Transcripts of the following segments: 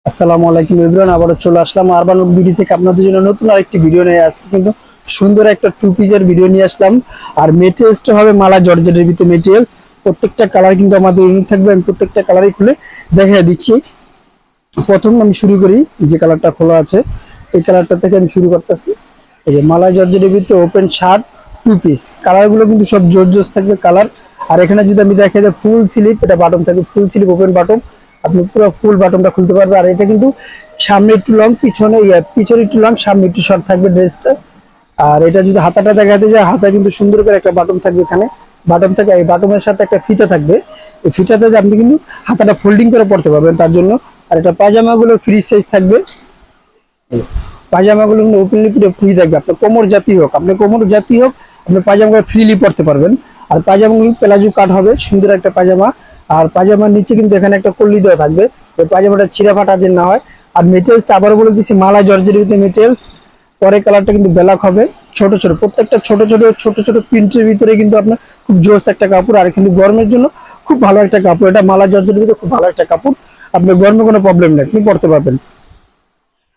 আসসালামু আলাইকুম এভরিওয়ান, আবারও চলে আসলাম আরবান বিডি থেকে আপনাদের জন্য নতুন আরেকটি ভিডিও নিয়ে। আজকে কিন্তু সুন্দর একটা টু পিসের ভিডিও নিয়ে আসলাম। আর মেটেরিয়ালসটা হবে মালা জর্জেটের ভিতরে মেটেরিয়ালস। প্রত্যেকটা কালার কিন্তু আমাদের ইউনিক থাকবে। আমি প্রত্যেকটা কালারই খুলে দেখিয়ে দিচ্ছি। প্রথম আমি শুরু করি, যে কালারটা খোলা আছে এই কালারটা থেকে আমি শুরু করতেছি। এই যে মালা জর্জেটের ভিতরে ওপেন শার্ট টু পিস, কালারগুলো কিন্তু সব জোস থাকবে কালার। আর এখানে যদি আমি দেখাই যে ফুল স্লিপ, এটা বাটন থাকবে ফুল স্লিপ ওপেন বাটন, আপনি পুরো ফুল বাটনটা খুলতে পারবেন। আর এটা কিন্তু সামনে একটু লং, পিছনে একটু লং, সামনে একটু শর্ট থাকবে ড্রেসটা। আর এটা যদি হাতাটা দেখাতে যায়, হাতা কিন্তু সুন্দর করে একটা বাটন থাকবে, এখানে বাটন থাকে। এই বাটনের সাথে একটা ফিতা থাকবে, এই ফিতাতে আপনি কিন্তু হাতাটা ফোল্ডিং করে পড়তে পারবেন তার জন্য। আর এটা পায়জামাগুলো ফ্রি সাইজ থাকবে। পায়জামাগুলো কিন্তু ওপেনলি ফ্রি থাকবে, আপনার কোমর জাতি হোক, আপনি পায়জামাগুলো ফ্রিলি পড়তে পারবেন। আর পায়জামাগুলো প্লাজো কাট হবে, সুন্দর একটা পায়জামা। আর পায়জামার নিচে কিন্তু এখানে একটা কল্লি দেওয়া থাকবে, ওই পায়জামাটা ছিঁড়া ফাটা যেন না হয়। আর মেটেরিয়ালসটা আবারও বলে দিচ্ছি, মালা জর্জের ভিতরে মেটেরিয়ালস। পরে কালারটা কিন্তু ব্ল্যাক হবে, ছোট ছোট প্রত্যেকটা ছোট ছোট প্রিন্টের ভিতরে কিন্তু আপনার খুব জোস একটা কাপড়। আর কিন্তু গরমের জন্য খুব ভালো একটা কাপড়, এটা মালা জর্জের ভিতরে খুব ভালো একটা কাপড়। আপনার গরমে কোনো প্রবলেম নেই, আপনি পড়তে পারবেন।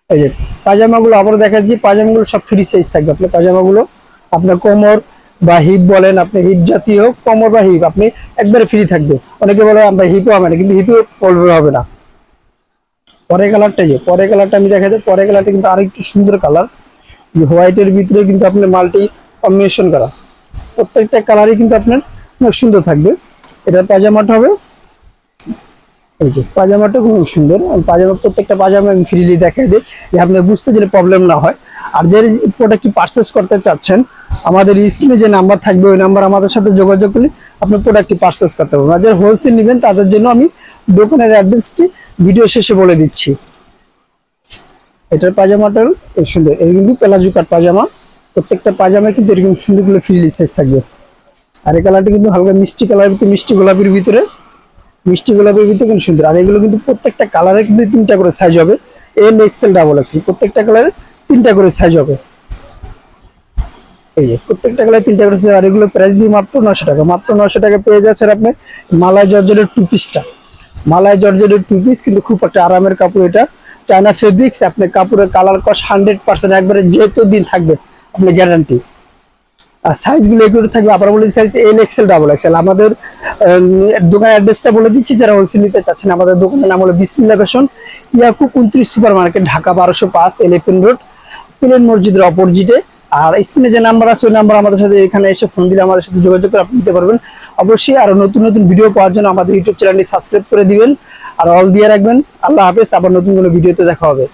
এই যে পায়জামাগুলো আবারও দেখাচ্ছি, পায়জামাগুলো সব ফ্রি সাইজ থাকবে। আপনার পায়জামাগুলো আপনার কোমর বা হিপ বলেন, আপনি হিপ জাতীয় হোক, কোমর বা হিপ আপনি একবারে ফ্রি থাকবে। অনেকে বলে আমরা হিপও হবে না, কিন্তু হিপও প্রবলেম হবে না। পরের কালারটা আমি দেখাই, পরের কালারটা কিন্তু আরেকটু সুন্দর কালার, হোয়াইটের ভিতরে কিন্তু আপনার মাল্টি কম্বিনেশন করা। প্রত্যেকটা কালারই কিন্তু আপনার অনেক সুন্দর থাকবে। এটার পায়জামাটা হবে, এই যে পায়জামাটা খুব সুন্দর। পায়জামা প্রত্যেকটা পায়জামা আমি ফ্রিলি দেখাই দিই, যে আপনি বুঝতে গেলে প্রবলেম না হয়। আর যে প্রোডাক্টটি পারচেস করতে চাচ্ছেন, আমাদের স্ক্রিনে যে নাম্বার থাকবে ওই নাম্বার আমাদের সাথে যোগাযোগ করলে আপনি প্রোডাক্টটি পারচেস করতে পারবেন। আর যারা হোলসেল নেবেন তাদের জন্য আমি দোকানের অ্যাড্রেসটি ভিডিও শেষে বলে দিচ্ছি। এটার পায়জামাটাও এই সুন্দর, এর কিন্তু প্লাজো কাট পায়জামা। প্রত্যেকটা পায়জামায় কিন্তু এরকম সুন্দর করে ফ্রিলি সাইজ থাকবে। আর এই কালারটা কিন্তু হালকা মিষ্টি কালার, মিষ্টি গোলাপির ভিতরে কিন্তু সুন্দর। আর এগুলো কিন্তু প্রত্যেকটা কালারে কিন্তু 3টা করে সাইজ হবে, এল এক্সেল ডাবল এক্সেল, প্রত্যেকটা কালারে 3টা করে সাইজ হবে। এই যে প্রত্যেকটা কালারে 3টা করে সাইজ। আর এগুলো প্রাইস দিয়ে মাত্র 900 টাকা, মাত্র 900 টাকা পেয়ে যাচ্ছেন আপনি মালাই জর্জেটের টু পিসটা। মালাই জর্জেটের টু পিস কিন্তু খুব একটা আরামের কাপড়, এটা চায়না ফেব্রিক্স। আপনি কাপড়ের কালার কস 100% একবারে যেহেতু দিন থাকবে, আপনি গ্যারান্টি। আর সাইজগুলো এগুলো থাকবে, আবার বলে size L XL double XL. আমাদের দোকানের অ্যাড্রেসটা বলে দিচ্ছি, যারা হোলসেল নিতে চাচ্ছেন। আমাদের দোকানের নাম হলো Bismillah fashion, Yakub 29 super market, Dhaka 1205, Elephant Road, plane মসজিদের অপোজিটে। আর স্ক্রিনে যে নাম্বার আছে ওই নাম্বার আমাদের সাথে এখানে এসে ফোন দিলে আমাদের সাথে যোগাযোগ করে আপনি নিতে পারবেন। অবশ্যই আরো নতুন নতুন ভিডিও পাওয়ার জন্য আমাদের ইউটিউব চ্যানেলটি সাবস্ক্রাইব করে দিবেন আর অল দিয়ে রাখবেন। আল্লাহ হাফেজ, আবার নতুন কোনো ভিডিওতে দেখা হবে।